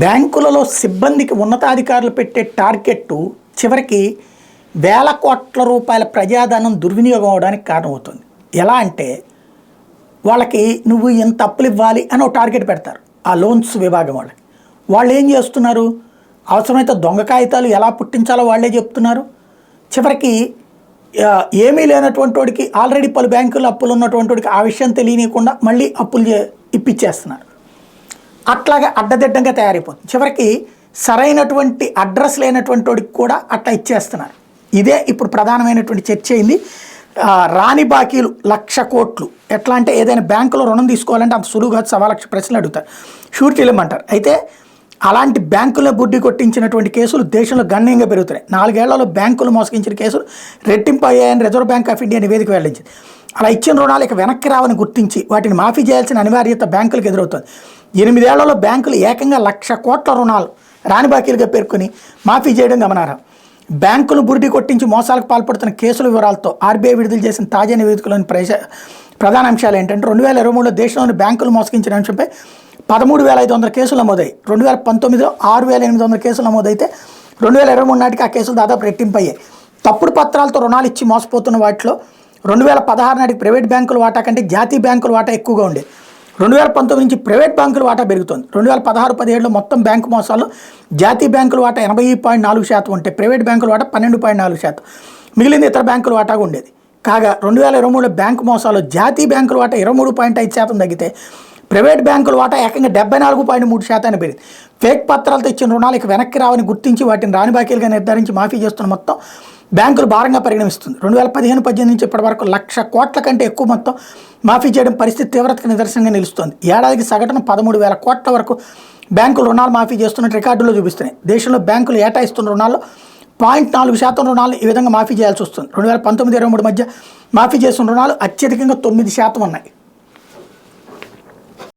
బ్యాంకులలో సిబ్బందికి ఉన్నతాధికారులు పెట్టే టార్గెట్ చివరికి వేల కోట్ల రూపాయల ప్రజాధనం దుర్వినియోగం అవడానికి కారణమవుతుంది. ఎలా అంటే వాళ్ళకి నువ్వు ఇంత అప్పులు ఇవ్వాలి అని ఒక టార్గెట్ పెడతారు ఆ లోన్స్ విభాగం వాళ్ళకి. వాళ్ళు ఏం చేస్తున్నారు, అవసరమైతే దొంగ కాగితాలు ఎలా పుట్టించాలో వాళ్ళే చెప్తున్నారు. చివరికి ఏమీ లేనటువంటి వాడికి ఆల్రెడీ పలు బ్యాంకుల్లో అప్పులు ఉన్నటువంటి వాడికి ఆ విషయం తెలియకుండా మళ్ళీ అప్పులు ఇప్పించేస్తున్నారు. అట్లాగే అడ్డదిడ్డంగా తయారైపోతుంది. చివరికి సరైనటువంటి అడ్రస్ లేనటువంటి వాడికి కూడా అట్లా ఇచ్చేస్తున్నారు. ఇదే ఇప్పుడు ప్రధానమైనటువంటి చర్చ అయింది. రాని బాకీలు 1,00,000 కోట్లు. ఎట్లా అంటే ఏదైనా బ్యాంకులో రుణం తీసుకోవాలంటే అంత సులువుగా 1,00,000 ప్రశ్నలు అడుగుతారు, షూరిటీలు ఇవ్వమంటారు. అయితే అలాంటి బ్యాంకుల బుడ్డి కొట్టించినటువంటి కేసులు దేశంలో గణనీయంగా పెరుగుతున్నాయి. 4 ఏళ్లలో బ్యాంకులు మోసగించిన కేసులు రెట్టింపు అయ్యాయని రిజర్వ్ బ్యాంక్ ఆఫ్ ఇండియా నివేదిక వెల్లడించింది. అలా ఇచ్చిన రుణాలు ఇక వెనక్కి రావని గుర్తించి వాటిని మాఫీ చేయాల్సిన అనివార్యత బ్యాంకులకు ఎదురవుతుంది. 8 ఏళ్లలో బ్యాంకులు ఏకంగా 1,00,000 కోట్ల రుణాలు రాని బాకీలుగా పేర్కొని మాఫీ చేయడం గమనార్హం. బ్యాంకులు బురిడి కొట్టించి మోసాలకు పాల్పడుతున్న కేసుల వివరాలతో ఆర్బీఐ విడుదల చేసిన తాజా నివేదికలోని ప్రధాన అంశాలు ఏంటంటే 2023లో దేశంలోని బ్యాంకులు మోసగించిన అంశంపై 13,500 కేసులు నమోదయ్యాయి. 2019లో 6,800 కేసులు నమోదైతే 2023 నాటికి ఆ కేసులు దాదాపు రెట్టింపు అయ్యాయి. తప్పుడు పత్రాలతో రుణాలు ఇచ్చి మోసపోతున్న వాటిలో 2016 నాటికి ప్రైవేట్ బ్యాంకుల వాటా కంటే జాతీయ బ్యాంకుల వాటా ఎక్కువగా ఉండేది. 2019 నుంచి ప్రైవేట్ బ్యాంకుల వాటా పెరుగుతుంది. 2016-17లో మొత్తం బ్యాంకు మోసాల్లో జాతీయ బ్యాంకుల వాటా 80.4% ఉంటే ప్రైవేట్ బ్యాంకుల వాటా 12.4%. మిగిలింది ఇతర బ్యాంకుల వాటాగా ఉండేది. కాగా 2023లో బ్యాంకు మోసాల్లో జాతీయ బ్యాంకుల వాటా 23.5% తగ్గితే ప్రైవేట్ బ్యాంకుల వాటా ఏకంగా 74.3% పెరిగింది. ఫేక్ పత్రాలతో ఇచ్చిన రుణాలు ఇక వెనక్కి రావని గుర్తించి వాటిని రాని బాకీలుగా నిర్ధారించి మాఫీ చేస్తున్న మొత్తం బ్యాంకులు భారంగా పరిగణిస్తుంది. 2015-18 నుంచి ఇప్పటి వరకు 1,00,000 కోట్ల కంటే ఎక్కువ మొత్తం మాఫీ చేయడం పరిస్థితి తీవ్రతకు నిదర్శనంగా నిలుస్తోంది. ఏడాదికి సగటున 13,000 కోట్ల వరకు బ్యాంకులు రుణాలు మాఫీ చేస్తున్నట్టు రికార్డుల్లో చూపిస్తున్నాయి. దేశంలో బ్యాంకులు ఏటా ఇస్తున్న రుణాల్లో 0.4% రుణాలు ఈ విధంగా మాఫీ చేయాల్సి వస్తుంది. 2019-23 మధ్య మాఫీ చేస్తున్న రుణాలు అత్యధికంగా 9% ఉన్నాయి.